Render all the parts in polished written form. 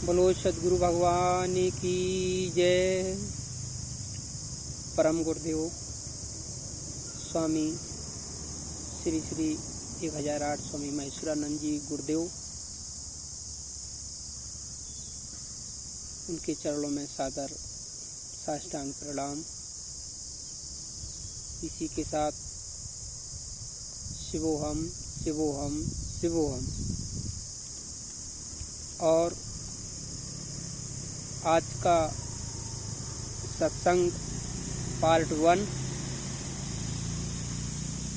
बोलो सदगुरु भगवान की जय। परम गुरुदेव स्वामी श्री श्री 1008 स्वामी महेश्वरानंद जी गुरुदेव, उनके चरणों में सादर साष्टांग प्रणाम। इसी के साथ शिवोहम शिवोहम शिवोहम। और आज का सत्संग पार्ट 1,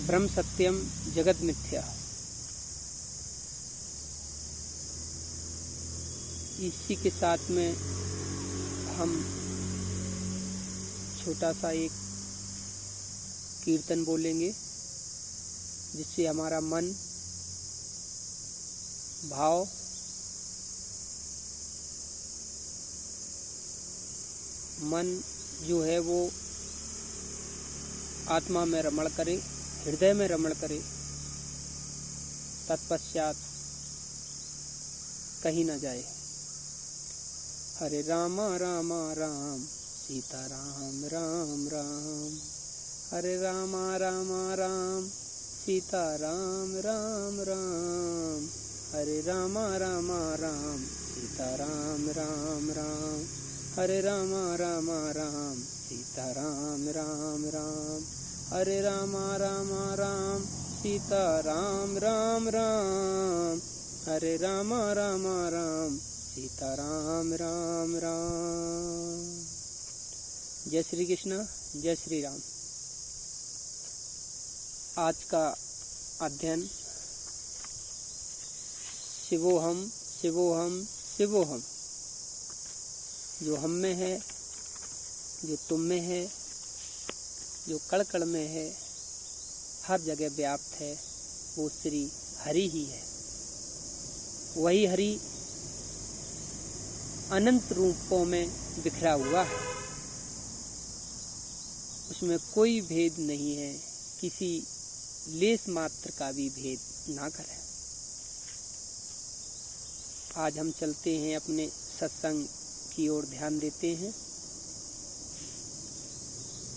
ब्रह्म सत्यम जगत मिथ्या। इसी के साथ में हम छोटा सा एक कीर्तन बोलेंगे, जिससे हमारा मन भाव मन जो है वो आत्मा में रमण करे, हृदय में रमण करे, तत्पश्चात कहीं न जाए। हरे राम राम राम सीता राम राम राम, हरे राम राम राम सीता राम राम राम, हरे राम राम राम सीता राम राम राम, हरे राम राम राम सीता राम राम राम, हरे राम राम राम सीता राम राम राम, हरे राम राम राम सीता राम राम राम। जय श्री कृष्ण, जय श्री राम। आज का अध्ययन शिवोहम शिवोहम शिवोहम, जो हम में है, जो तुम में है, जो कण कण में है, हर जगह व्याप्त है, वो श्री हरि ही है। वही हरि अनंत रूपों में बिखरा हुआ है, उसमें कोई भेद नहीं है, किसी लेस मात्र का भी भेद ना करें। आज हम चलते हैं अपने सत्संग की ओर ध्यान देते हैं।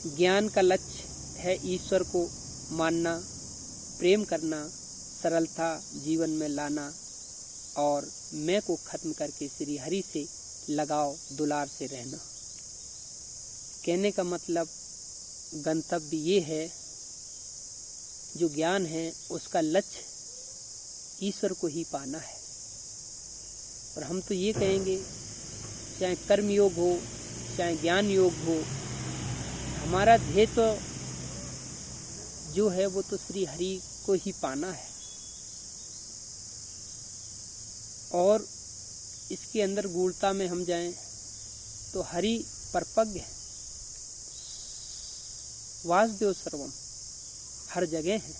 ज्ञान का लक्ष्य है ईश्वर को मानना, प्रेम करना, सरलता जीवन में लाना और मैं को खत्म करके श्री हरि से लगाव दुलार से रहना। कहने का मतलब गंतव्य ये है, जो ज्ञान है उसका लक्ष्य ईश्वर को ही पाना है। और हम तो ये कहेंगे, चाहे कर्म योग हो, चाहे ज्ञान योग हो, हमारा ध्येय तो जो है वो तो श्री हरि को ही पाना है। और इसके अंदर गूढ़ता में हम जाएं तो हरि परपज्ञ है, वासुदेव सर्वम, हर जगह है,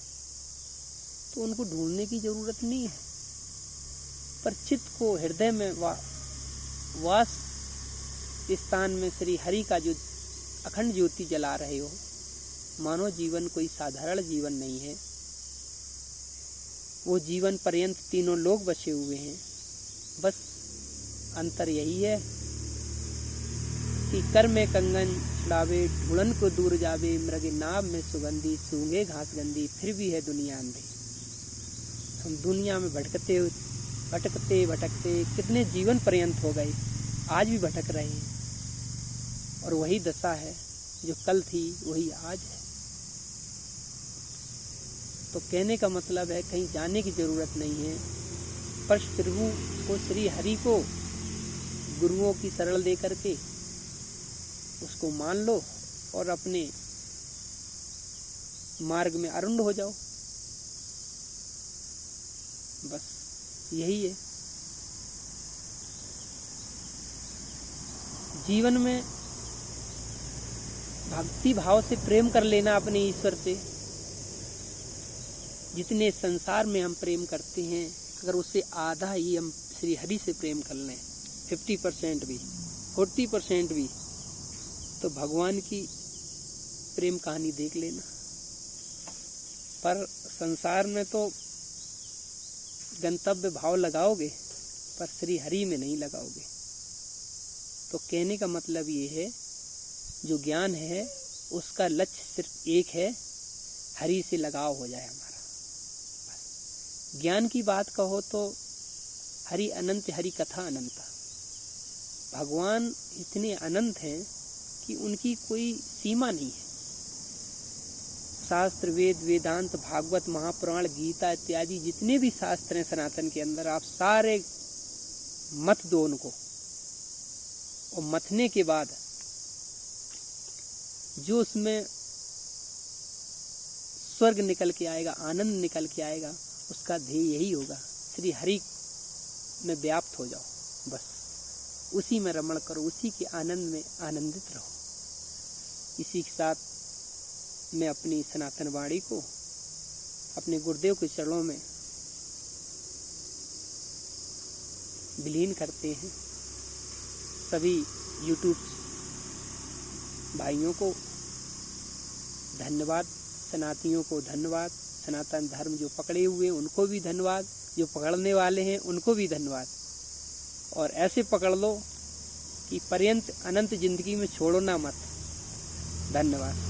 तो उनको ढूंढने की जरूरत नहीं है। पर चित्त को हृदय में वास स्थान में श्री हरि का जो अखंड ज्योति जला रहे हो, मानो जीवन कोई साधारण जीवन नहीं है। वो जीवन पर्यंत तीनों लोग बसे हुए हैं। बस अंतर यही है कि कर में कंगन छुड़ावे, ढूंढन को दूर जावे, मृग नाभ में सुगंधी, सूंघे घास गंदी, फिर भी है दुनिया अंधी। हम दुनिया में भटकते भटकते कितने जीवन पर्यंत हो गए, आज भी भटक रहे हैं। और वही दशा है, जो कल थी वही आज है। तो कहने का मतलब है, कहीं जाने की जरूरत नहीं है, पर प्रभु को, श्री हरि को गुरुओं की शरण दे करके उसको मान लो और अपने मार्ग में आरूढ़ हो जाओ। बस यही है। जीवन में भक्ति भाव से प्रेम कर लेना अपने ईश्वर से। जितने संसार में हम प्रेम करते हैं, अगर उससे आधा ही हम श्री हरि से प्रेम कर लें, 50% भी, 40% भी, तो भगवान की प्रेम कहानी देख लेना। पर संसार में तो गंतव्य भाव लगाओगे, पर श्री हरि में नहीं लगाओगे। तो कहने का मतलब ये है, जो ज्ञान है उसका लक्ष्य सिर्फ एक है, हरि से लगाव हो जाए हमारा। ज्ञान की बात कहो तो हरि अनंत, हरि कथा अनंता। भगवान इतने अनंत हैं कि उनकी कोई सीमा नहीं है। शास्त्र, वेद, वेदांत, भागवत, महापुराण, गीता इत्यादि जितने भी शास्त्र हैं सनातन के अंदर, आप सारे मत दो उनको, और मथने के बाद जो उसमें स्वर्ग निकल के आएगा, आनंद निकल के आएगा, उसका ध्येय यही होगा, श्री हरि में व्याप्त हो जाओ, बस उसी में रमण करो, उसी के आनंद में आनंदित रहो। इसी के साथ मैं अपनी सनातन वाणी को अपने गुरुदेव के चरणों में विलीन करते हैं। सभी यूट्यूब भाइयों को धन्यवाद, सनातियों को धन्यवाद, सनातन धर्म जो पकड़े हुए हैं उनको भी धन्यवाद, जो पकड़ने वाले हैं उनको भी धन्यवाद। और ऐसे पकड़ लो कि पर्यंत अनंत जिंदगी में छोड़ो ना मत। धन्यवाद।